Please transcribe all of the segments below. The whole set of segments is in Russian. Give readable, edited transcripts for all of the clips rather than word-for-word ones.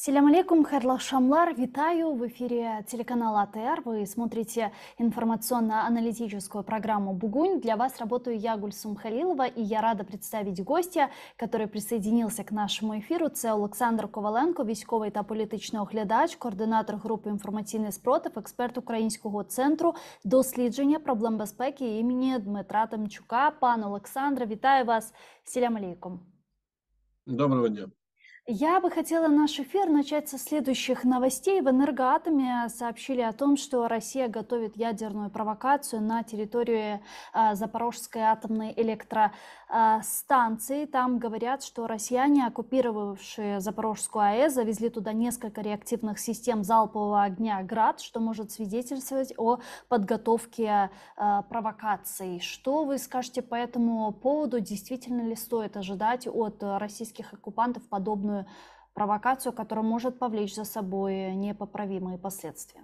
Селям алейкум, хайрлах шамлар, витаю в эфире телеканала АТР. Вы смотрите информационно-аналитическую программу «Бугунь». Для вас работаю я, Гульсум Халилова, и я рада представить гостя, который присоединился к нашему эфиру. Це Олександр Коваленко, військовий та політичний оглядач, координатор групи «Інформаційний спротив», експерт Українського центру дослідження проблем безпеки імені Дмитра Тимчука. Пан Олександре, вітаю вас. Селям алейкум. Доброго дня. Я бы хотела наш эфир начать со следующих новостей. В Энергоатоме сообщили о том, что Россия готовит ядерную провокацию на территории Запорожской атомной электростанции. Там говорят, что россияне, оккупировавшие Запорожскую АЭС, завезли туда несколько реактивных систем залпового огня «Град», что может свидетельствовать о подготовке провокаций. Что вы скажете по этому поводу? Действительно ли стоит ожидать от российских оккупантов подобную провокацию, которая может повлечь за собой непоправимые последствия?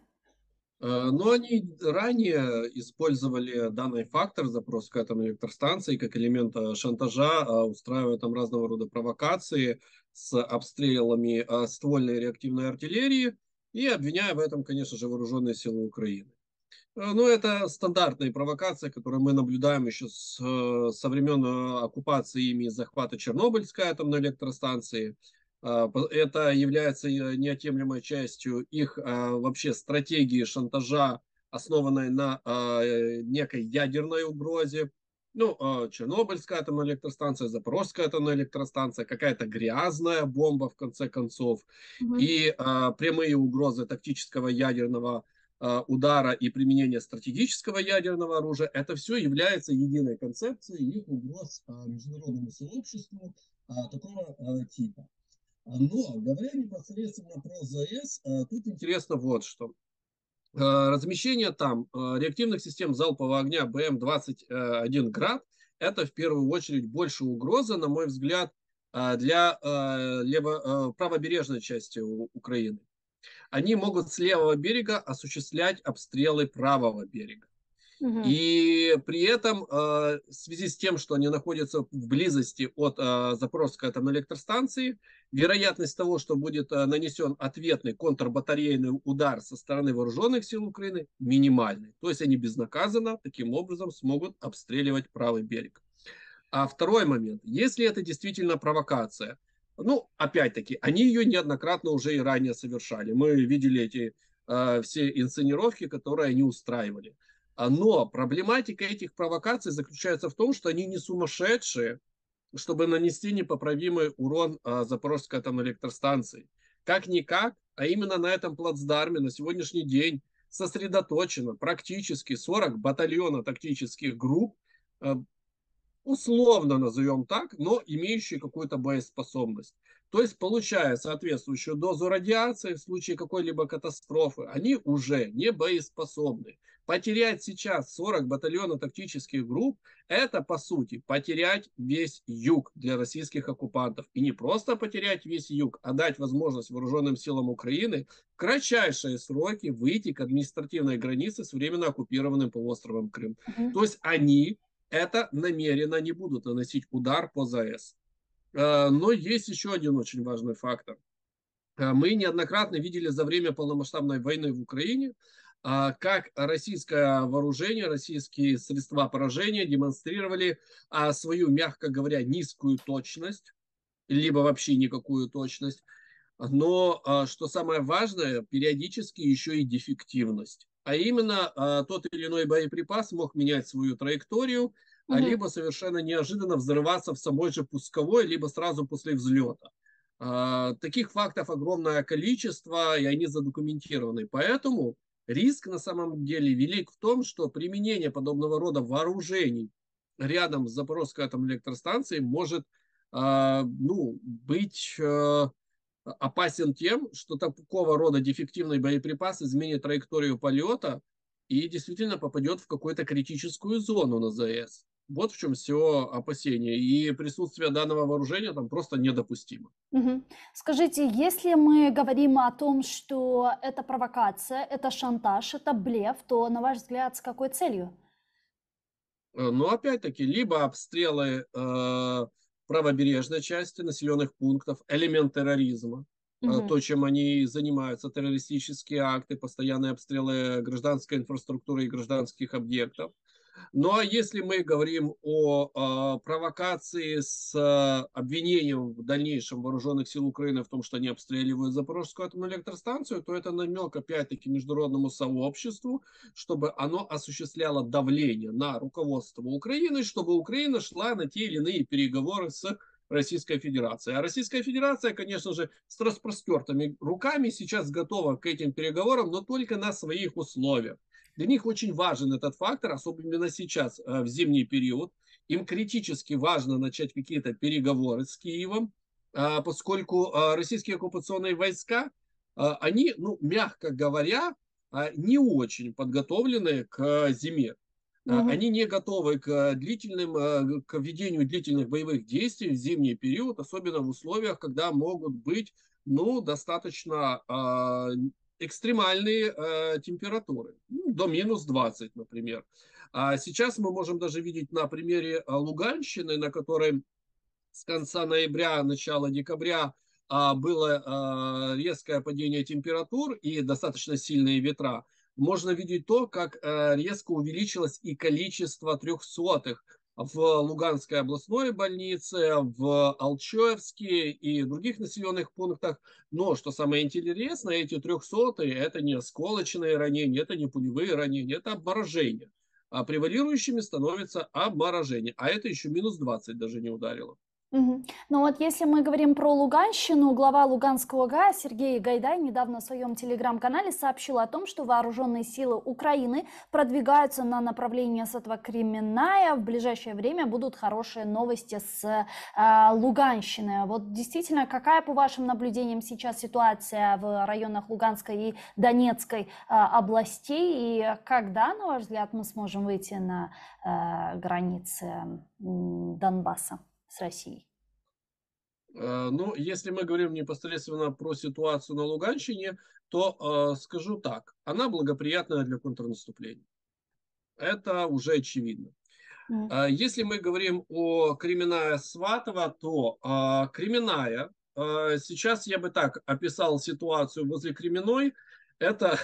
Но они ранее использовали данный фактор запорожской атомной электростанции как элемент шантажа, устраивая там разного рода провокации с обстрелами ствольной реактивной артиллерии и обвиняя в этом, конечно же, вооруженные силы Украины. Но это стандартные провокации, которые мы наблюдаем еще со времен оккупации ими и захвата Чернобыльской атомной электростанции. Это является неотъемлемой частью их вообще стратегии шантажа, основанной на некой ядерной угрозе. Ну, Чернобыльская атомная электростанция, Запорожская атомная электростанция, какая-то грязная бомба, в конце концов, и прямые угрозы тактического ядерного удара и применения стратегического ядерного оружия. Это все является единой концепцией их угроз международному сообществу такого типа. Но, говоря непосредственно про ЗАЭС, тут интересно вот что. Размещение там реактивных систем залпового огня БМ-21 «Град» – это в первую очередь больше угроза, на мой взгляд, для правобережной части Украины. Они могут с левого берега осуществлять обстрелы правого берега. И при этом, в связи с тем, что они находятся в близости от Запорожской атомной электростанции, вероятность того, что будет нанесен ответный контрбатарейный удар со стороны вооруженных сил Украины, минимальный. То есть они безнаказанно таким образом смогут обстреливать правый берег. А второй момент. Если это действительно провокация, ну, опять-таки, они ее неоднократно уже и ранее совершали. Мы видели эти все инсценировки, которые они устраивали. Но проблематика этих провокаций заключается в том, что они не сумасшедшие, чтобы нанести непоправимый урон Запорожской атомной электростанции. Как-никак, а именно на этом плацдарме на сегодняшний день сосредоточено практически 40 батальонов тактических групп, условно назовем так, но имеющие какую-то боеспособность. То есть, получая соответствующую дозу радиации в случае какой-либо катастрофы, они уже не боеспособны. Потерять сейчас 40 батальонов тактических групп – это, по сути, потерять весь юг для российских оккупантов. И не просто потерять весь юг, а дать возможность вооруженным силам Украины в кратчайшие сроки выйти к административной границе с временно оккупированным полуостровом Крым. То есть они это намеренно не будут наносить удар по ЗАЭС. Но есть еще один очень важный фактор. Мы неоднократно видели за время полномасштабной войны в Украине, как российское вооружение, российские средства поражения демонстрировали свою, мягко говоря, низкую точность, либо вообще никакую точность. Но, что самое важное, периодически еще и дефективность. А именно, тот или иной боеприпас мог менять свою траекторию, либо совершенно неожиданно взрываться в самой же пусковой, либо сразу после взлета. Таких фактов огромное количество, и они задокументированы. Поэтому риск на самом деле велик в том, что применение подобного рода вооружений рядом с Запорожской атомной электростанцией может быть опасен тем, что такого рода дефективный боеприпас изменит траекторию полета и действительно попадет в какую-то критическую зону на ЗАЭС. Вот в чем все опасение. И присутствие данного вооружения там просто недопустимо. Скажите, если мы говорим о том, что это провокация, это шантаж, это блеф, то, на ваш взгляд, с какой целью? Но опять-таки, либо обстрелы правобережной части населенных пунктов, элемент терроризма. Мгм. то, чем они занимаются, террористические акты, постоянные обстрелы гражданской инфраструктуры и гражданских объектов. Ну а если мы говорим о провокации с обвинением в дальнейшем вооруженных сил Украины в том, что они обстреливают Запорожскую атомную электростанцию, то это намек опять-таки международному сообществу, чтобы оно осуществляло давление на руководство Украины, чтобы Украина шла на те или иные переговоры с Российской Федерацией. А Российская Федерация, конечно же, с распростертыми руками сейчас готова к этим переговорам, но только на своих условиях. Для них очень важен этот фактор, особенно сейчас, в зимний период. Им критически важно начать какие-то переговоры с Киевом, поскольку российские оккупационные войска, они, ну, мягко говоря, не очень подготовлены к зиме. Мгм. Они не готовы к к ведению длительных боевых действий в зимний период, особенно в условиях, когда могут быть, ну, достаточно экстремальные температуры, ну, до минус 20, например. А сейчас мы можем даже видеть на примере Луганщины, на которой с конца ноября, начала декабря было резкое падение температур и достаточно сильные ветра. Можно видеть то, как резко увеличилось и количество трехсотых в Луганской областной больнице, в Алчевске и других населенных пунктах. Но, что самое интересное, эти трехсотые – это не осколочные ранения, это не пулевые ранения, это обморожение. А превалирующими становится обморожение. А это еще минус 20 даже не ударило. Мгм. Ну вот если мы говорим про Луганщину, глава Луганского ОГА Сергей Гайдай недавно в своем телеграм-канале сообщил о том, что вооруженные силы Украины продвигаются на направление Сватово-Кременная. В ближайшее время будут хорошие новости с Луганщины. Вот действительно, какая по вашим наблюдениям сейчас ситуация в районах Луганской и Донецкой областей? И когда, на ваш взгляд, мы сможем выйти на границы Донбасса с Россией? Ну, если мы говорим непосредственно про ситуацию на Луганщине, то скажу так, она благоприятная для контрнаступления. Это уже очевидно. М. Если мы говорим о Кременная Сватово, то Кременная, сейчас я бы так описал ситуацию возле Кременной, это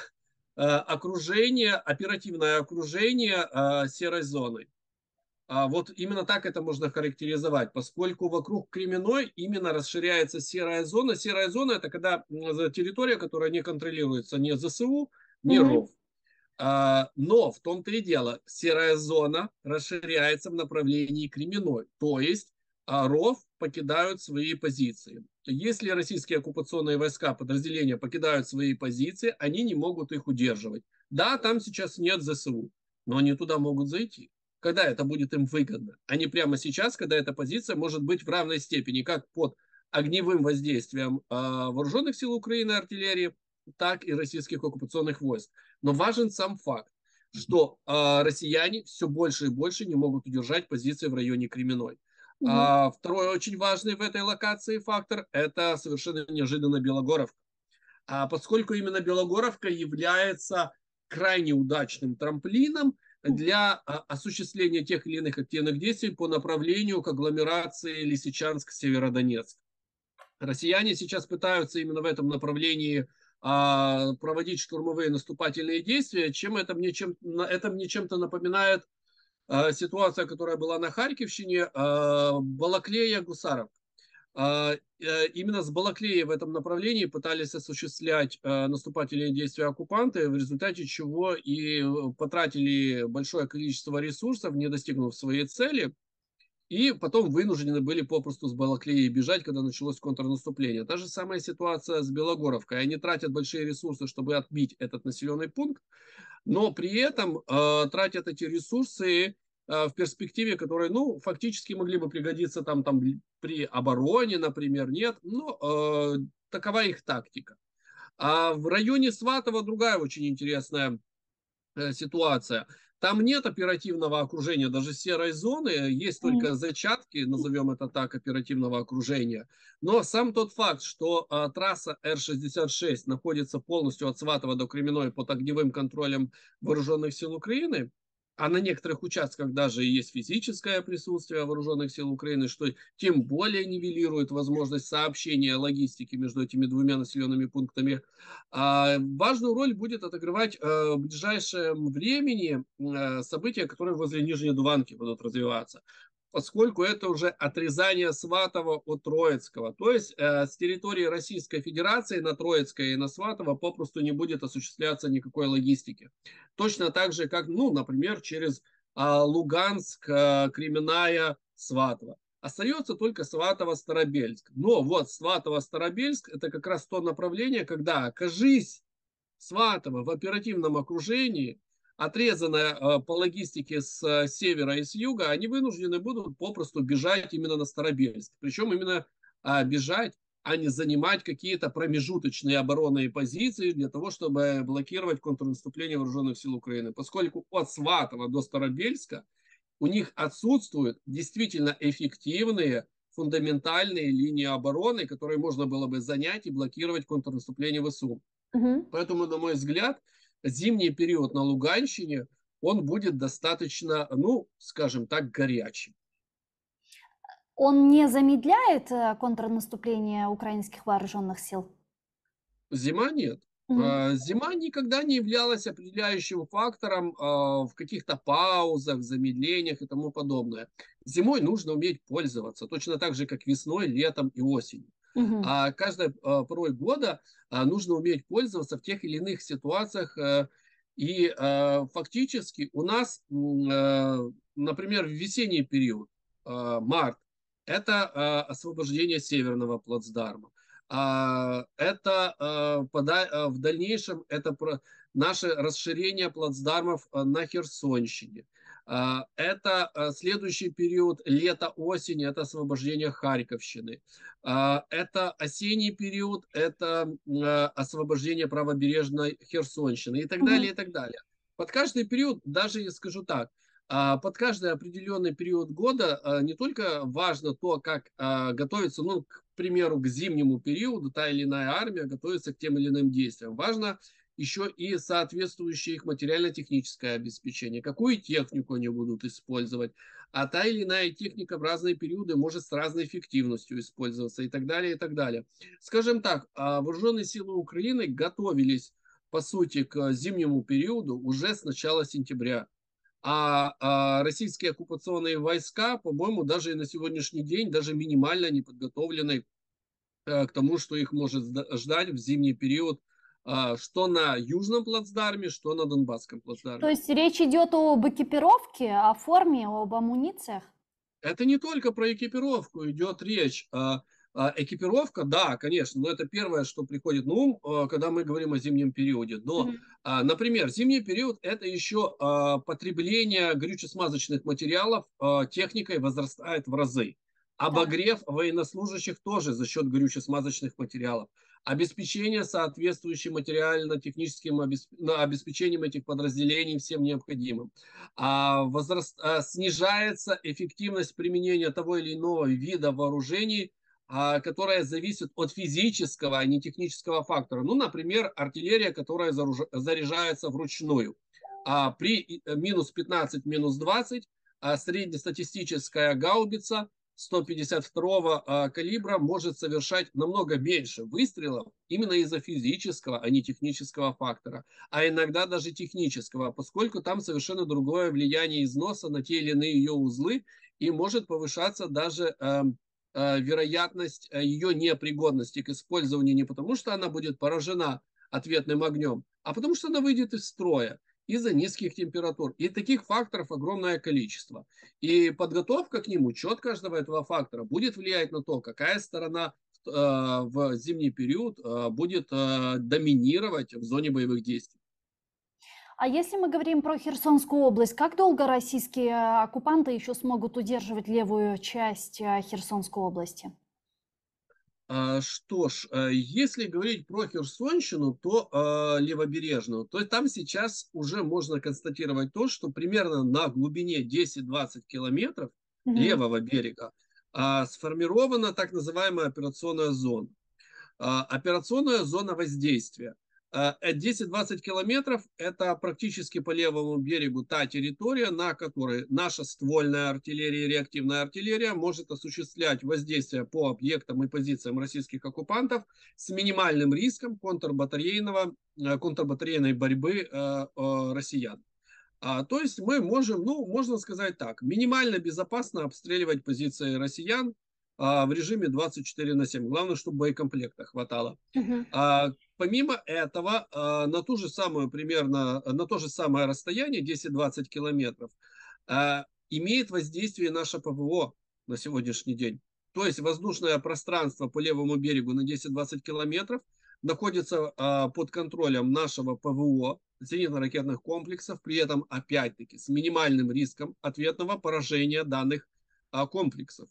окружение, оперативное окружение серой зоной. Вот именно так это можно характеризовать, поскольку вокруг Кременной именно расширяется серая зона. Серая зона – это когда территория, которая не контролируется ни ЗСУ, ни Мгм. РОВ. Но в том-то и дело, серая зона расширяется в направлении Кременной, то есть РОВ покидают свои позиции. Если российские оккупационные войска, подразделения покидают свои позиции, они не могут их удерживать. Да, там сейчас нет ЗСУ, но они туда могут зайти. Когда это будет им выгодно, а не прямо сейчас, когда эта позиция может быть в равной степени как под огневым воздействием вооруженных сил Украины, артиллерии, так и российских оккупационных войск. Но важен сам факт, что россияне все больше и больше не могут удержать позиции в районе Кременной. Мгм. Второй очень важный в этой локации фактор – это совершенно неожиданно Белогоровка. Поскольку именно Белогоровка является крайне удачным трамплином для осуществления тех или иных активных действий по направлению к агломерации Лисичанск-Северодонецк. Россияне сейчас пытаются именно в этом направлении проводить штурмовые наступательные действия, это мне чем-то напоминает ситуация, которая была на Харьковщине, Балаклея, Гусаров. Именно с Балаклеей в этом направлении пытались осуществлять наступательные действия оккупанты, в результате чего и потратили большое количество ресурсов, не достигнув своей цели, и потом вынуждены были попросту с Балаклеи бежать, когда началось контрнаступление. Та же самая ситуация с Белогоровкой. Они тратят большие ресурсы, чтобы отбить этот населенный пункт, но при этом тратят эти ресурсы в перспективе, которые, ну, фактически могли бы пригодиться там при обороне, например, нет, но такова их тактика. А в районе Сватова другая очень интересная ситуация. Там нет оперативного окружения, даже серой зоны, есть М. только зачатки, назовем это так, оперативного окружения. Но сам тот факт, что трасса Р-66 находится полностью от Сватова до Кременной под огневым контролем вооруженных сил Украины, а на некоторых участках даже и есть физическое присутствие вооруженных сил Украины, что тем более нивелирует возможность сообщения логистики между этими двумя населенными пунктами. Важную роль будет отыгрывать в ближайшем времени события, которые возле Нижней Дуванки будут развиваться, поскольку это уже отрезание Сватова от Троицкого. То есть с территории Российской Федерации на Троицкое и на Сватово попросту не будет осуществляться никакой логистики. Точно так же, как, ну, например, через Луганск, Кременная, Сватово. Остается только Сватово-Старобельск. Но вот Сватово-Старобельск – это как раз то направление, когда, окажись Сватово в оперативном окружении, отрезанная по логистике с севера и с юга, они вынуждены будут попросту бежать именно на Старобельск. Причем именно бежать, а не занимать какие-то промежуточные оборонные позиции для того, чтобы блокировать контрнаступление вооруженных сил Украины. Поскольку от Сватова до Старобельска у них отсутствуют действительно эффективные фундаментальные линии обороны, которые можно было бы занять и блокировать контрнаступление ВСУ. Мгм. Поэтому, на мой взгляд, зимний период на Луганщине, он будет достаточно, ну, скажем так, горячим. Он не замедляет контрнаступление украинских вооруженных сил? Зима нет. Мгм. Зима никогда не являлась определяющим фактором в каких-то паузах, замедлениях и тому подобное. Зимой нужно уметь пользоваться, точно так же, как весной, летом и осенью. Мгм. А каждой порой года нужно уметь пользоваться в тех или иных ситуациях. И фактически у нас, например, в весенний период, март, это освобождение Северного плацдарма. Это в дальнейшем это наше расширение плацдармов на Херсонщине. Это следующий период лето-осень, это освобождение Харьковщины. Это осенний период, это освобождение правобережной Херсонщины и так Мгм. далее, и так далее. Под каждый период, даже я скажу так, под каждый определенный период года не только важно то, как готовится, ну, к примеру, к зимнему периоду та или иная армия готовится к тем или иным действиям. Важно еще и соответствующее их материально-техническое обеспечение, какую технику они будут использовать, а та или иная техника в разные периоды может с разной эффективностью использоваться и так далее, и так далее. Скажем так, вооруженные силы Украины готовились, по сути, к зимнему периоду уже с начала сентября. Российские оккупационные войска, по-моему, даже и на сегодняшний день, даже минимально не подготовлены к тому, что их может ждать в зимний период, что на Южном плацдарме, что на Донбасском То плацдарме. есть речь идет об экипировке, о форме, об амунициях? Это не только про экипировку идет речь. Экипировка, да, конечно, но это первое, что приходит на ум, когда мы говорим о зимнем периоде. Но, Мгм. например, зимний период – это еще потребление горюче-смазочных материалов техникой возрастает в разы. Так. Обогрев военнослужащих тоже за счет горюче-смазочных материалов. Обеспечение соответствующим материально-техническим обеспечением этих подразделений всем необходимым. Снижается эффективность применения того или иного вида вооружений, которая зависит от физического, а не технического фактора. Ну, например, артиллерия, которая заряжается вручную. При минус 15, минус 20 среднестатистическая гаубица 152 калибра может совершать намного меньше выстрелов именно из-за физического, а не технического фактора, а иногда даже технического, поскольку там совершенно другое влияние износа на те или иные ее узлы, и может повышаться даже вероятность ее непригодности к использованию не потому, что она будет поражена ответным огнем, а потому что она выйдет из строя из-за низких температур. И таких факторов огромное количество. И подготовка к ним, учет каждого этого фактора будет влиять на то, какая сторона в зимний период будет доминировать в зоне боевых действий. А если мы говорим про Херсонскую область, как долго российские оккупанты еще смогут удерживать левую часть Херсонской области? Что ж, если говорить про Херсонщину, то левобережную, то там сейчас уже можно констатировать то, что примерно на глубине 10-20 километров Мгм. левого берега сформирована так называемая операционная зона. Операционная зона воздействия. 10-20 километров – это практически по левому берегу та территория, на которой наша ствольная артиллерия и реактивная артиллерия может осуществлять воздействие по объектам и позициям российских оккупантов с минимальным риском контрбатарейной борьбы россиян. То есть мы можем, ну, можно сказать так, минимально безопасно обстреливать позиции россиян в режиме 24/7. Главное, чтобы боекомплекта хватало. Мгм. Помимо этого, на ту же самую примерно, на то же самое расстояние, 10-20 километров, имеет воздействие наше ПВО на сегодняшний день. То есть воздушное пространство по левому берегу на 10-20 километров находится под контролем нашего ПВО, зенитно-ракетных комплексов, при этом, опять-таки, с минимальным риском ответного поражения данных комплексов.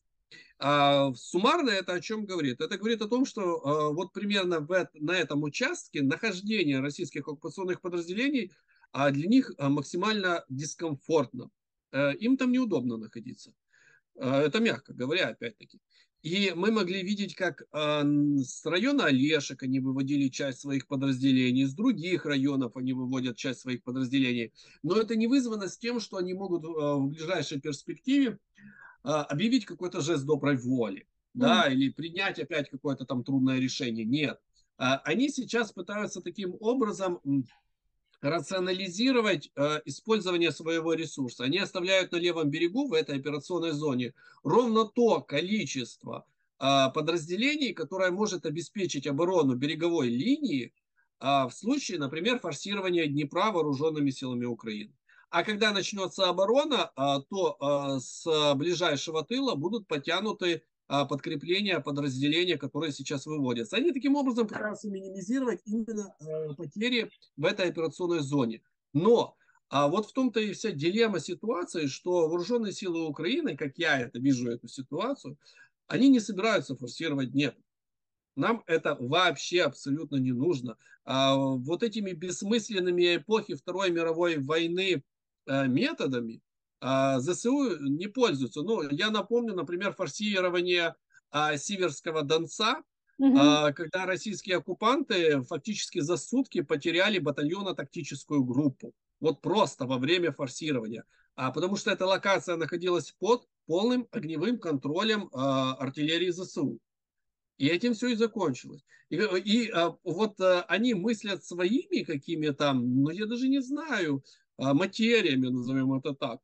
Суммарно это о чем говорит? Это говорит о том, что вот примерно на этом участке нахождение российских оккупационных подразделений для них максимально дискомфортно. Им там неудобно находиться. Это мягко говоря, опять-таки. И мы могли видеть, как с района Олешек они выводили часть своих подразделений, с других районов они выводят часть своих подразделений. Но это не вызвано с тем, что они могут в ближайшей перспективе объявить какой-то жест доброй воли, да, или принять опять какое-то там трудное решение. Нет. Они сейчас пытаются таким образом рационализировать использование своего ресурса. Они оставляют на левом берегу в этой операционной зоне ровно то количество подразделений, которое может обеспечить оборону береговой линии в случае, например, форсирования Днепра вооруженными силами Украины. А когда начнется оборона, то с ближайшего тыла будут подтянуты подкрепления, подразделения, которые сейчас выводятся. Они таким образом пытаются минимизировать именно потери в этой операционной зоне. Но вот в том-то и вся дилемма ситуации, что вооруженные силы Украины, как я это вижу, эту ситуацию, они не собираются форсировать Днепр. Нам это вообще абсолютно не нужно. Вот этими бессмысленными эпохи Второй мировой войны методами ЗСУ не пользуются. Ну, я напомню, например, форсирование Сиверского Донца, Мгм. когда российские оккупанты фактически за сутки потеряли батальонно-тактическую группу. Вот просто во время форсирования. Потому что эта локация находилась под полным огневым контролем артиллерии ЗСУ. И этим все и закончилось. Вот они мыслят своими какими-то, ну я даже не знаю, материями, назовем это так.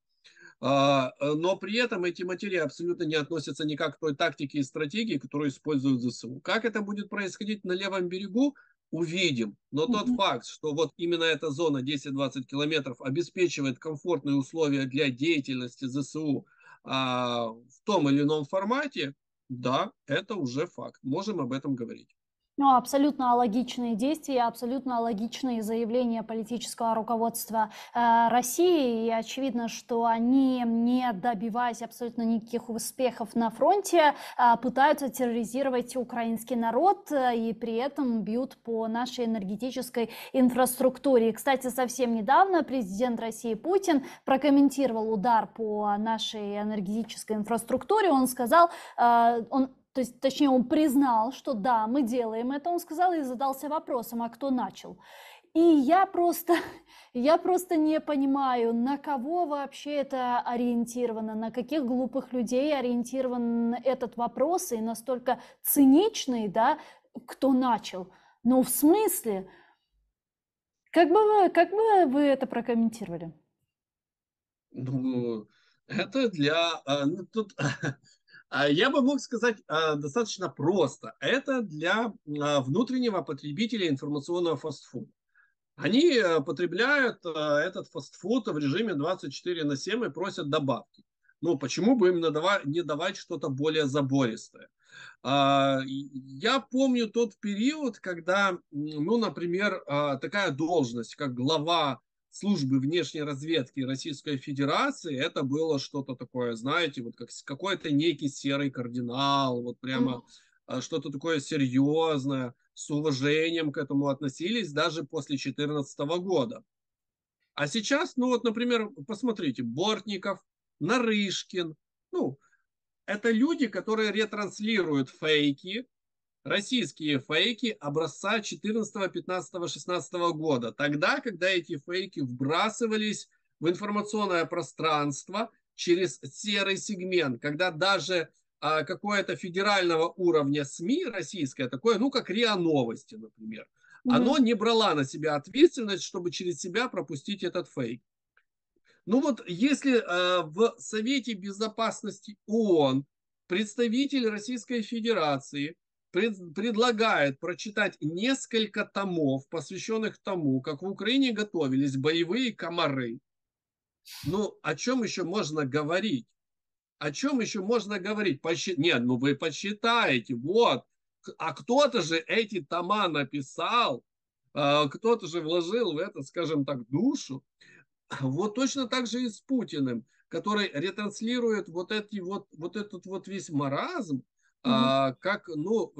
Но при этом эти материи абсолютно не относятся никак к той тактике и стратегии, которую используют ЗСУ. Как это будет происходить на левом берегу, увидим. Но тот Мгм. факт, что вот именно эта зона 10-20 километров обеспечивает комфортные условия для деятельности ЗСУ в том или ином формате, да, это уже факт. Можем об этом говорить. Ну, абсолютно логичные действия, абсолютно логичные заявления политического руководства России. И очевидно, что они, не добиваясь абсолютно никаких успехов на фронте, пытаются терроризировать украинский народ и при этом бьют по нашей энергетической инфраструктуре. И, кстати, совсем недавно президент России Путин прокомментировал удар по нашей энергетической инфраструктуре. Он сказал, то есть, точнее, он признал, что да, мы делаем это, он сказал и задался вопросом, а кто начал? И я просто не понимаю, на кого вообще это ориентировано, на каких глупых людей ориентирован этот вопрос, и настолько циничный, да, кто начал. Ну, в смысле? Как бы вы это прокомментировали? Ну, это ну, тут я бы мог сказать достаточно просто. Это для внутреннего потребителя информационного фастфуда. Они потребляют этот фастфуд в режиме 24/7 и просят добавки. Ну, почему бы им не давать что-то более забористое? Я помню тот период, когда, ну, например, такая должность, как глава службы внешней разведки Российской Федерации, это было что-то такое, знаете, вот как какой-то некий серый кардинал, вот прямо что-то такое серьезное, с уважением к этому относились даже после 2014 года. А сейчас, ну вот, например, посмотрите, Бортников, Нарышкин, ну, это люди, которые ретранслируют фейки, российские фейки образца 14, 15, 16 года. Тогда, когда эти фейки вбрасывались в информационное пространство через серый сегмент, когда даже какое-то федерального уровня СМИ российское, такое, ну, как РИА Новости, например, оно Мгм. не брало на себя ответственность, чтобы через себя пропустить этот фейк. Ну вот если в Совете Безопасности ООН представитель Российской Федерации предлагает прочитать несколько томов, посвященных тому, как в Украине готовились боевые комары, ну о чем еще можно говорить? О чем еще можно говорить? Нет, ну вы посчитаете, вот. А кто-то же эти тома написал, кто-то же вложил в это, скажем так, душу. Вот точно так же и с Путиным, который ретранслирует вот этот вот весь маразм, Мгм. как, ну,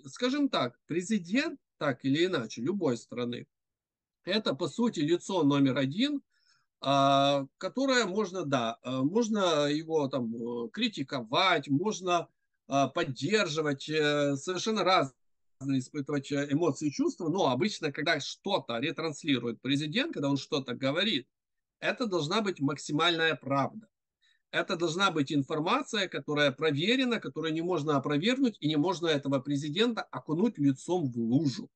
скажем так, президент, так или иначе, любой страны, это, по сути, лицо номер один, которое можно, да, можно его там критиковать, можно поддерживать, совершенно разные испытывать эмоции и чувства, но обычно, когда что-то ретранслирует президент, когда он что-то говорит, это должна быть максимальная правда. Это должна быть информация, которая проверена, которую не можно опровергнуть, и не можно этого президента окунуть лицом в лужу.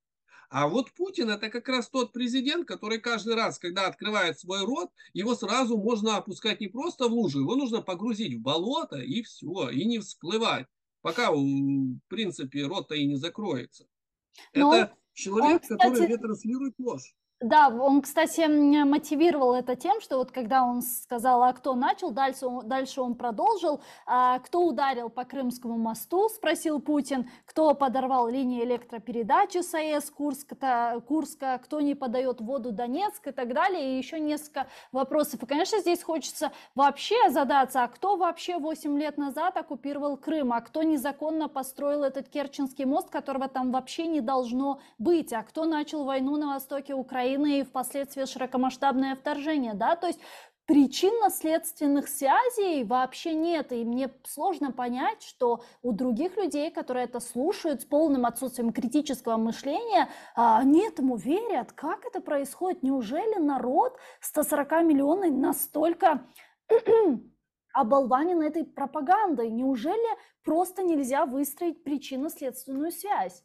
А вот Путин это как раз тот президент, который каждый раз, когда открывает свой рот, его сразу можно опускать не просто в лужу, его нужно погрузить в болото и все, и не всплывать, пока, в принципе, рот-то и не закроется. Но Это он, человек, который кстати, ретранслирует ложь. да, он, кстати, мотивировал это тем, что вот когда он сказал, а кто начал, дальше он продолжил, кто ударил по Крымскому мосту, спросил Путин, кто подорвал линии электропередачи с АЭС Курска, кто не подает воду Донецк и так далее, и еще несколько вопросов. И, конечно, здесь хочется вообще задаться, а кто вообще 8 лет назад оккупировал Крым, а кто незаконно построил этот Керченский мост, которого там вообще не должно быть, а кто начал войну на востоке Украины, и впоследствии широкомасштабное вторжение, да, то есть причинно-следственных связей вообще нет, и мне сложно понять, что у других людей, которые это слушают с полным отсутствием критического мышления, они этому верят. Как это происходит? Неужели народ 140-миллионный настолько оболванен этой пропагандой? Неужели просто нельзя выстроить причинно-следственную связь?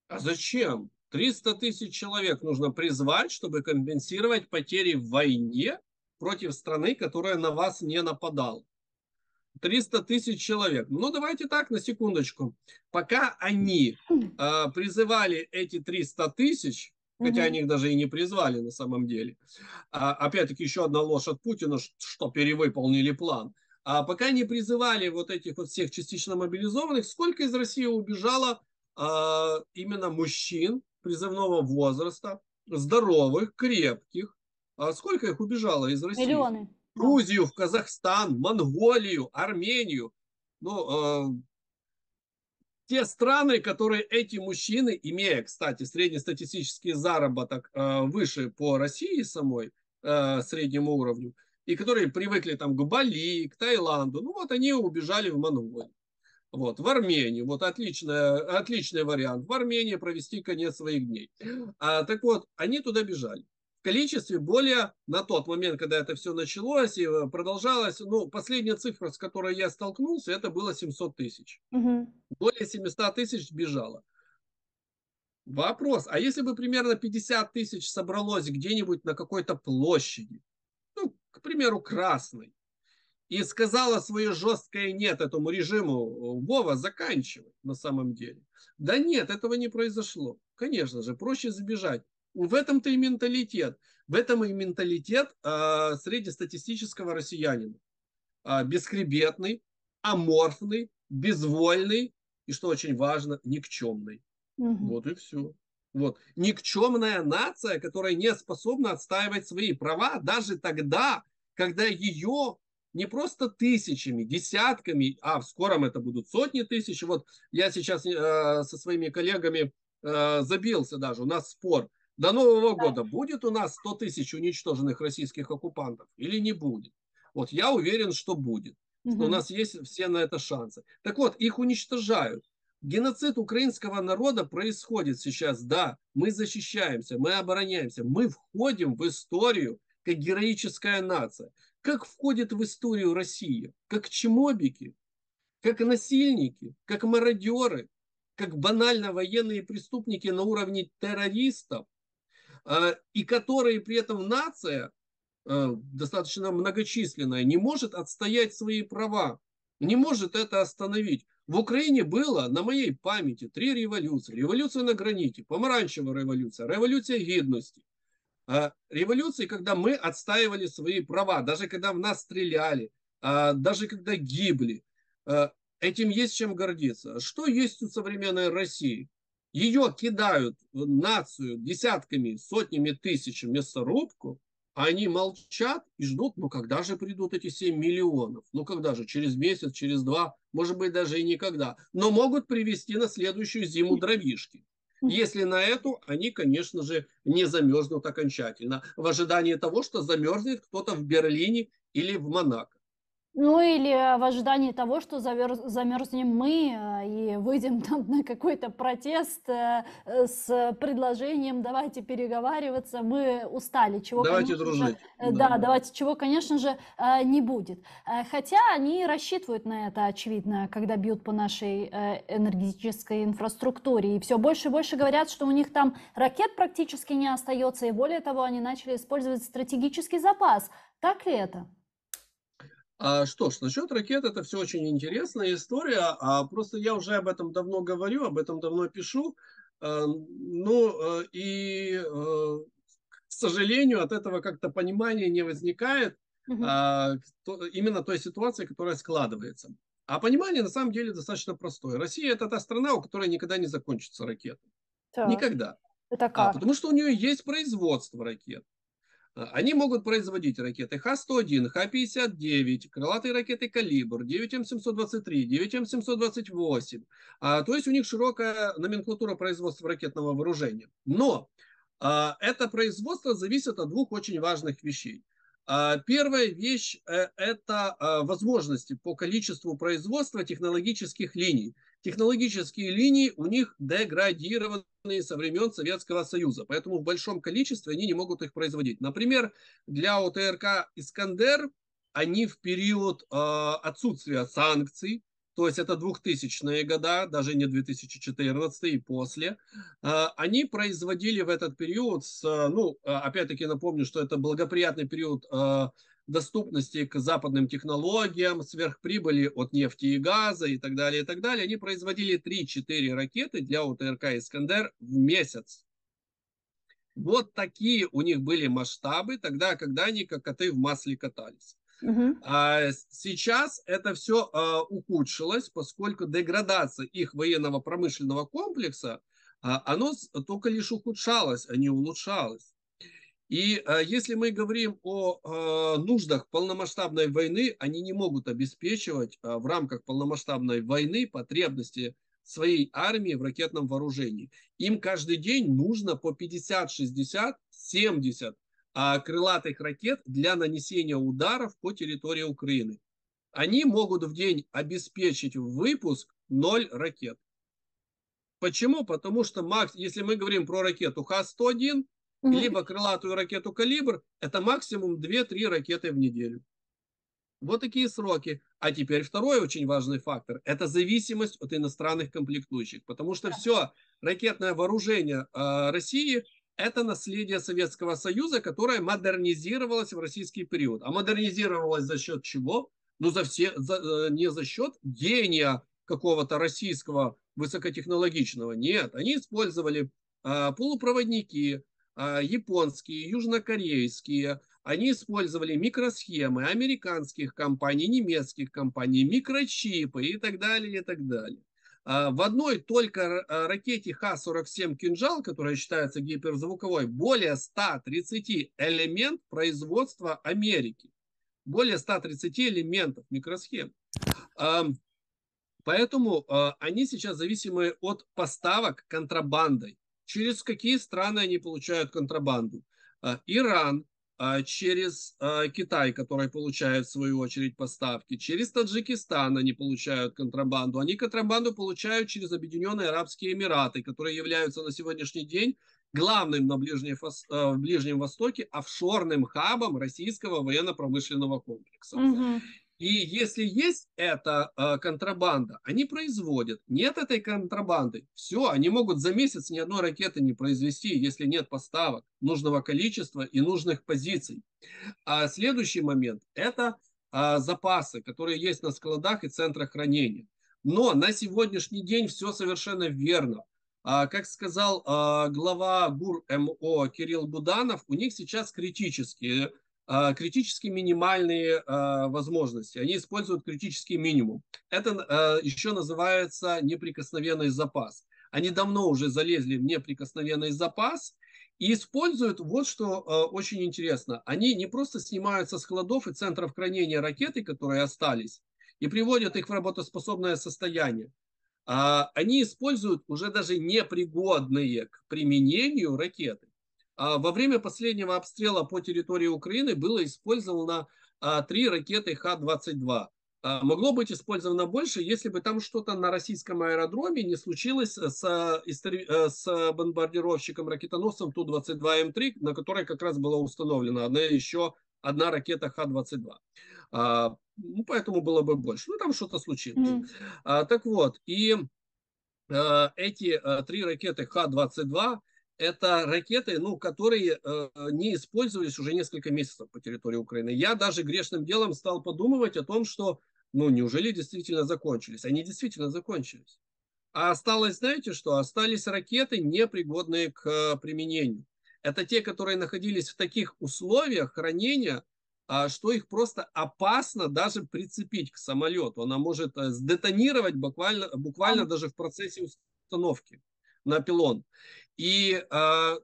А зачем? 300 тысяч человек нужно призвать, чтобы компенсировать потери в войне против страны, которая на вас не нападала. 300 тысяч человек. Ну, давайте так, на секундочку. Пока они призывали эти 300 тысяч, хотя Мгм. они их даже и не призвали на самом деле, опять-таки еще одна ложь от Путина, что перевыполнили план. А пока не призывали вот этих вот всех частично мобилизованных, сколько из России убежало именно мужчин призывного возраста, здоровых, крепких? Сколько их убежало из России? Миллионы, В да. Грузию, в Казахстан, Монголию, Армению. Ну, те страны, которые эти мужчины, имея, кстати, среднестатистический заработок выше по России самой, среднему уровню, и которые привыкли там к Бали, к Таиланду, ну вот они убежали в Монголию. Вот, в Армению, вот отличный вариант. В Армении провести конец своих дней. Так вот, они туда бежали. В количестве более, на тот момент, когда это все началось и продолжалось, ну, последняя цифра, с которой я столкнулся, это было 700 тысяч. Мгм. Более 700 тысяч бежало. Вопрос, а если бы примерно 50 тысяч собралось где-нибудь на какой-то площади, ну, к примеру, Красной, и сказала свое жесткое нет этому режиму, Вова, заканчивай на самом деле. Да нет, этого не произошло. Конечно же, проще забежать. В этом-то и менталитет. В этом и менталитет среднестатистического россиянина. Бесхребетный, аморфный, безвольный и, что очень важно, никчемный. Мгм. Вот и все. Вот. Никчемная нация, которая не способна отстаивать свои права даже тогда, когда ее не просто тысячами, десятками, а в скором это будут сотни тысяч. Вот я сейчас со своими коллегами забился даже, у нас спор. До Нового года будет у нас 100 тысяч уничтоженных российских оккупантов или не будет? Вот я уверен, что будет, что у Мгм. нас есть все на это шансы. Так вот, их уничтожают. Геноцид украинского народа происходит сейчас, да, мы защищаемся, мы обороняемся, мы входим в историю как героическая нация. Как входит в историю Россия? Как чмобики, как насильники, как мародеры, как банально военные преступники на уровне террористов, и которые при этом нация достаточно многочисленная, не может отстоять свои права, не может это остановить. В Украине было, на моей памяти, 3 революции. Революция на граните, помаранчевая революция, революция гидности. Революции, когда мы отстаивали свои права, даже когда в нас стреляли, даже когда гибли. Этим есть чем гордиться. Что есть у современной России? Ее кидают в нацию десятками, сотнями тысяч в мясорубку, а они молчат и ждут, ну когда же придут эти 7 миллионов? Ну когда же? Через месяц, через два, может быть даже и никогда. Но могут привезти на следующую зиму дровишки. Если на эту, они, конечно же, не замерзнут окончательно, в ожидании того, что замерзнет кто-то в Берлине или в Монако. Ну или в ожидании того, что замерзнем мы и выйдем там на какой-то протест с предложением «давайте переговариваться, мы устали», чего, Давайте конечно же, дружить. Да. да, давайте, чего, конечно же, не будет. Хотя они рассчитывают на это, очевидно, когда бьют по нашей энергетической инфраструктуре. И все больше и больше говорят, что у них там ракет практически не остается, и более того, они начали использовать стратегический запас. Так ли это? Что ж, насчет ракет это все очень интересная история. Просто я уже об этом давно говорю, об этом давно пишу. К сожалению, от этого как-то понимания не возникает Мгм. именно той ситуации, которая складывается. А понимание на самом деле достаточно простое. Россия это та страна, у которой никогда не закончится ракета. Так, Никогда. это как? Потому что у нее есть производство ракет. Они могут производить ракеты Х-101, Х-59, крылатые ракеты «Калибр», 9М723, 9М728. То есть у них широкая номенклатура производства ракетного вооружения. Но это производство зависит от двух очень важных вещей. Первая вещь это возможности по количеству производства технологических линий. Технологические линии у них деградированы со времен Советского Союза, поэтому в большом количестве они не могут их производить. Например, для ОТРК «Искандер» они в период отсутствия санкций, то есть это 2000-е годы, даже не 2014 и после, они производили в этот период, опять-таки напомню, что это благоприятный период доступности к западным технологиям, сверхприбыли от нефти и газа и так далее, и так далее. Они производили 3-4 ракеты для УТРК «Искандер» в месяц. Вот такие у них были масштабы тогда, когда они как коты в масле катались. Мгм. Сейчас это все ухудшилось, поскольку деградация их военного промышленного комплекса, оно только лишь ухудшалось, а не улучшалось. И если мы говорим о нуждах полномасштабной войны, они не могут обеспечивать в рамках полномасштабной войны потребности своей армии в ракетном вооружении. Им каждый день нужно по 50, 60, 70 крылатых ракет для нанесения ударов по территории Украины. Они могут в день обеспечить выпуск 0 ракет. Почему? Потому что, если мы говорим про ракету Х-101, Мгм. либо крылатую ракету «Калибр», это максимум 2-3 ракеты в неделю. Вот такие сроки. А теперь второй очень важный фактор – это зависимость от иностранных комплектующих. Потому что все ракетное вооружение России – это наследие Советского Союза, которое модернизировалось в российский период. А модернизировалось за счет чего? Ну, не за счет гения какого-то российского высокотехнологичного. Нет, они использовали полупроводники, японские, южнокорейские. Они использовали микросхемы американских компаний, немецких компаний, микрочипы и так далее, и так далее. В одной только ракете Х-47 «Кинжал», которая считается гиперзвуковой, более 130 элементов производства Америки. Более 130 элементов микросхем. Поэтому они сейчас зависимы от поставок контрабандой. Через какие страны они получают контрабанду? Иран, через Китай, который получает в свою очередь поставки, через Таджикистан они получают контрабанду. Они контрабанду получают через Объединенные Арабские Эмираты, которые являются на сегодняшний день главным на в Ближнем Востоке офшорным хабом российского военно-промышленного комплекса. Мгм. И если есть эта контрабанда, они производят. Нет этой контрабанды, все, они могут за месяц ни одной ракеты не произвести, если нет поставок нужного количества и нужных позиций. А следующий момент – это запасы, которые есть на складах и центрах хранения. Но на сегодняшний день все совершенно верно. Как сказал глава ГУР МО Кирилл Буданов, у них сейчас критически минимальные возможности. Они используют критический минимум. Это еще называется неприкосновенный запас. Они давно уже залезли в неприкосновенный запас и используют вот что очень интересно. Они не просто снимают со складов и центров хранения ракеты, которые остались, и приводят их в работоспособное состояние. Они используют уже даже непригодные к применению ракеты. Во время последнего обстрела по территории Украины было использовано 3 ракеты Х-22. Могло быть использовано больше, если бы там что-то на российском аэродроме не случилось с бомбардировщиком-ракетоносцем Ту-22М3, на которой как раз была установлена еще одна ракета Х-22. Ну, поэтому было бы больше. Ну, там что-то случилось. Мгм. Так вот, и эти 3 ракеты Х-22 это ракеты, ну, которые не использовались уже несколько месяцев по территории Украины. Я даже грешным делом стал подумывать о том, что, ну, неужели действительно закончились? Они действительно закончились. А осталось, знаете что? Остались ракеты, непригодные к применению. Это те, которые находились в таких условиях хранения, что их просто опасно даже прицепить к самолету. Она может сдетонировать буквально даже в процессе установки на пилон. И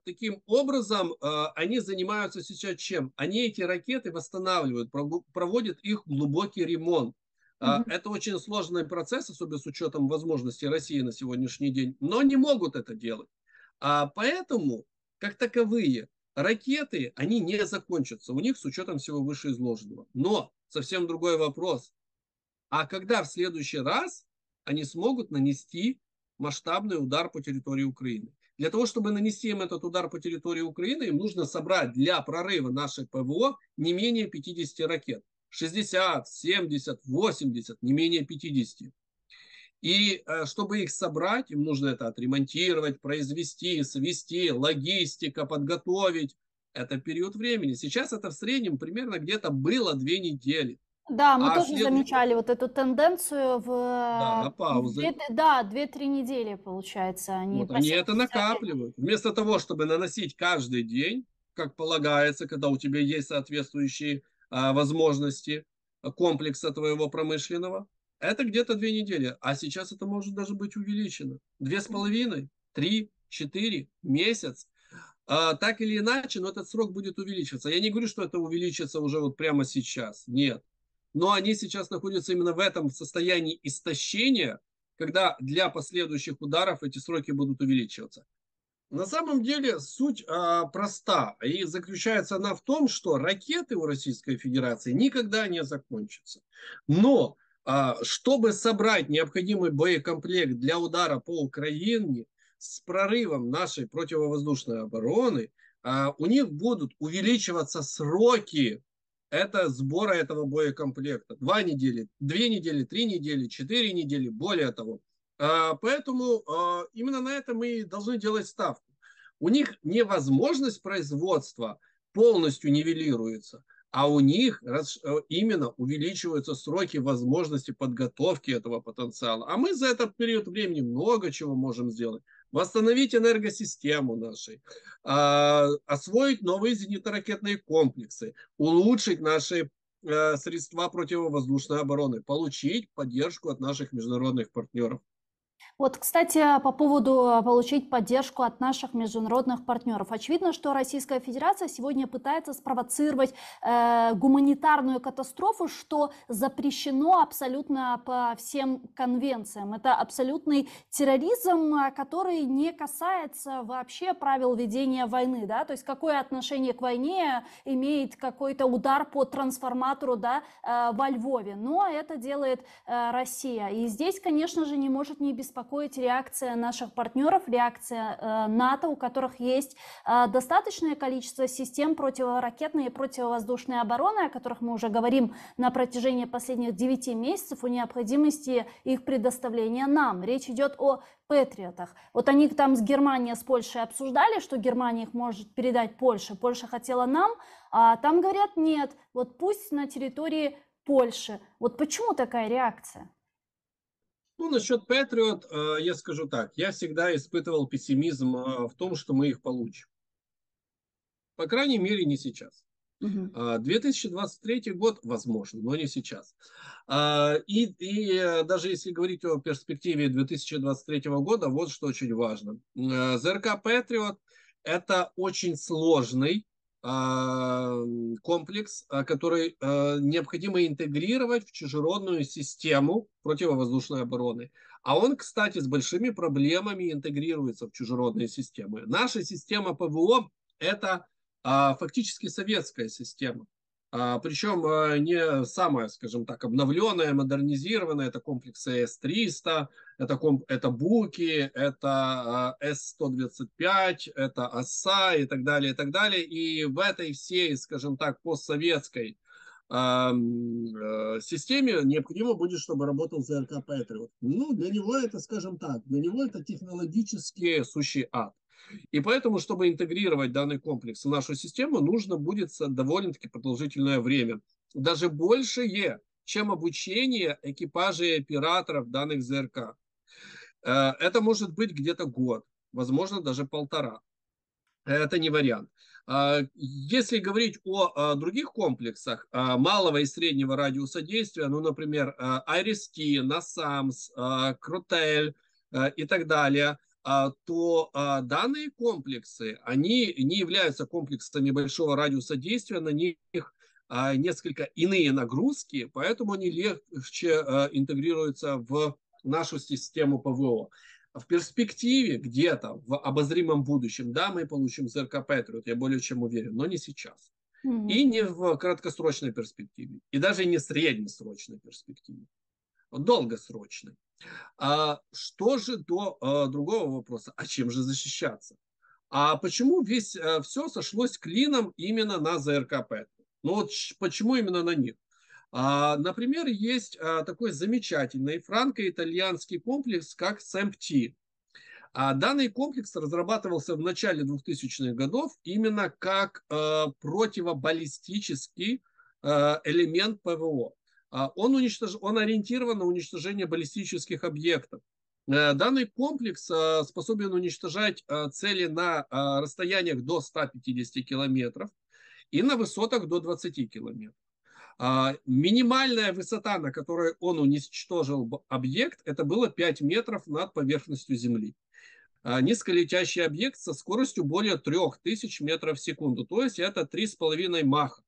таким образом они занимаются сейчас чем? Они эти ракеты восстанавливают, проводят их глубокий ремонт. Мгм. Это очень сложный процесс, особенно с учетом возможностей России на сегодняшний день, но не могут это делать. Поэтому, как таковые, ракеты, они не закончатся у них с учетом всего вышеизложенного. Но совсем другой вопрос. А когда в следующий раз они смогут нанести масштабный удар по территории Украины? Для того, чтобы нанести им этот удар по территории Украины, им нужно собрать для прорыва нашей ПВО не менее 50 ракет. 60, 70, 80, не менее 50. И чтобы их собрать, им нужно это отремонтировать, произвести, свести, логистика, подготовить. Это период времени. Сейчас это в среднем примерно где-то было 2 недели. Да, мы А тоже следующий, замечали вот эту тенденцию да, в паузы. да, 2-3 недели, получается, они Вот по они это 70. накапливают. Вместо того, чтобы наносить каждый день, как полагается, когда у тебя есть соответствующие возможности комплекса твоего промышленного, это где-то 2 недели. А сейчас это может даже быть увеличено. 2,5, 3, 4 месяц. Так или иначе, но этот срок будет увеличиваться. Я не говорю, что это увеличится уже вот прямо сейчас. Нет. Но они сейчас находятся именно в этом состоянии истощения, когда для последующих ударов эти сроки будут увеличиваться. На самом деле суть проста, и заключается она в том, что ракеты у Российской Федерации никогда не закончатся. Но чтобы собрать необходимый боекомплект для удара по Украине с прорывом нашей противовоздушной обороны, у них будут увеличиваться сроки сбора этого боекомплекта. 2 недели, 2 недели, 3 недели, 4 недели, более того. Поэтому именно на это мы и должны делать ставку. У них невозможность производства полностью нивелируется, а у них именно увеличиваются сроки возможности подготовки этого потенциала. А мы за этот период времени много чего можем сделать. Восстановить энергосистему нашей, освоить новые зенитно-ракетные комплексы, улучшить наши средства противовоздушной обороны, получить поддержку от наших международных партнеров. Вот, кстати, по поводу получить поддержку от наших международных партнеров. Очевидно, что Российская Федерация сегодня пытается спровоцировать гуманитарную катастрофу, что запрещено абсолютно по всем конвенциям. Это абсолютный терроризм, который не касается вообще правил ведения войны. Да? То есть какое отношение к войне имеет какой-то удар по трансформатору, да, во Львове. Но это делает Россия. И здесь, конечно же, не может не беспокоить реакция наших партнеров, реакция НАТО, у которых есть достаточное количество систем противоракетной и противовоздушной обороны, о которых мы уже говорим на протяжении последних 9 месяцев, о необходимости их предоставления нам. Речь идет о патриотах. Вот они там с Германией, с Польшей обсуждали, что Германия их может передать Польше. Польша хотела нам, а там говорят нет, вот пусть на территории Польши. Вот почему такая реакция? Ну, насчет Patriot, я скажу так. Я всегда испытывал пессимизм в том, что мы их получим. По крайней мере, не сейчас. Мгм. 2023 год, возможно, но не сейчас. И даже если говорить о перспективе 2023 года, вот что очень важно. ЗРК Patriot – это очень сложный комплекс, который необходимо интегрировать в чужеродную систему противовоздушной обороны. А он, кстати, с большими проблемами интегрируется в чужеродные системы. Наша система ПВО – это фактически советская система. Причем не самая, скажем так, обновленная, модернизированная. Это комплексы С-300, это Буки, это С-125, это ОСА и так далее, и так далее. И в этой всей, скажем так, постсоветской системе необходимо будет, чтобы работал ЗРК Патриот. Ну, для него это, скажем так, для него это технологически сущий ад. И поэтому, чтобы интегрировать данный комплекс в нашу систему, нужно будет довольно-таки продолжительное время. Даже большее, чем обучение экипажей и операторов данных ЗРК. Это может быть где-то год, возможно, даже полтора. Это не вариант. Если говорить о других комплексах малого и среднего радиуса действия, ну, например, Айрис-Ти, Насамс, Крутель и так далее, то данные комплексы, они не являются комплексами большого радиуса действия, на них несколько иные нагрузки, поэтому они легче интегрируются в нашу систему ПВО. В перспективе, где-то в обозримом будущем, да, мы получим ЗРК Патриот, я более чем уверен, но не сейчас. Мгм. И не в краткосрочной перспективе, и даже не среднесрочной перспективе, долгосрочной. Что же до другого вопроса? А чем же защищаться? А почему все сошлось клином именно на ЗРК Патриот? Ну вот почему именно на них? Например, есть такой замечательный франко-итальянский комплекс, как СМПТ. Данный комплекс разрабатывался в начале 2000-х годов именно как противобаллистический элемент ПВО. Он ориентирован на уничтожение баллистических объектов. Данный комплекс способен уничтожать цели на расстояниях до 150 километров и на высотах до 20 километров. Минимальная высота, на которой он уничтожил объект, это было 5 метров над поверхностью Земли. Низколетящий объект со скоростью более 3000 метров в секунду, то есть это 3,5 маха.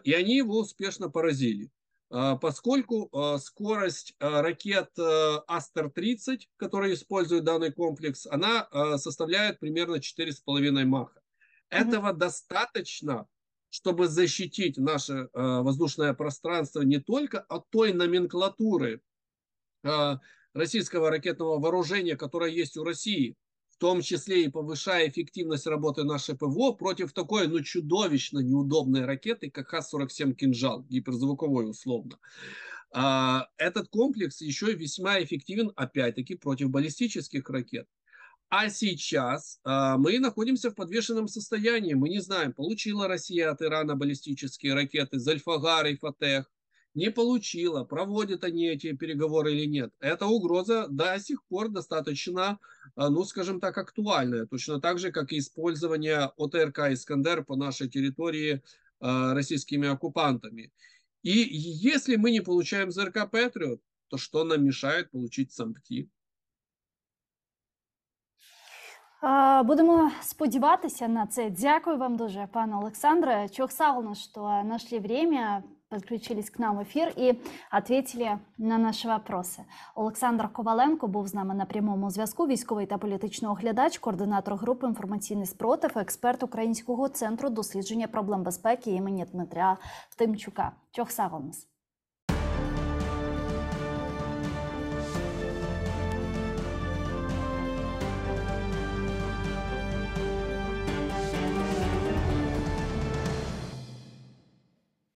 И они его успешно поразили. Поскольку скорость ракет Астер-30, которые используют данный комплекс, она составляет примерно 4,5 маха. Мгм. Этого достаточно, чтобы защитить наше воздушное пространство не только от той номенклатуры российского ракетного вооружения, которое есть у России, в том числе и повышая эффективность работы нашей ПВО против такой, ну, чудовищно неудобной ракеты, как Х-47 «Кинжал», гиперзвуковой условно. Этот комплекс еще и весьма эффективен, опять-таки, против баллистических ракет. А сейчас мы находимся в подвешенном состоянии. Мы не знаем, получила Россия от Ирана баллистические ракеты Зальфагар и Фатех, не получила, проводят они эти переговоры или нет. Эта угроза до сих пор достаточно, ну, скажем так, актуальная. Точно так же, как и использование ОТРК «Искандер» по нашей территории российскими оккупантами. И если мы не получаем ЗРК «Патриот», то что нам мешает получить САМПТИ? Будемо сподіватися на це. Дякую вам дуже, пане Олександре. Чохсагулно, что нашли время, подключились к нам в ефір і ответили на наші вопроси. Олександр Коваленко був з нами на прямому зв'язку, військовий та політичний оглядач, координатор групи «Інформаційний спротив», експерт Українського центру дослідження проблем безпеки імені Дмитра Тимчука. Чохсагулнос.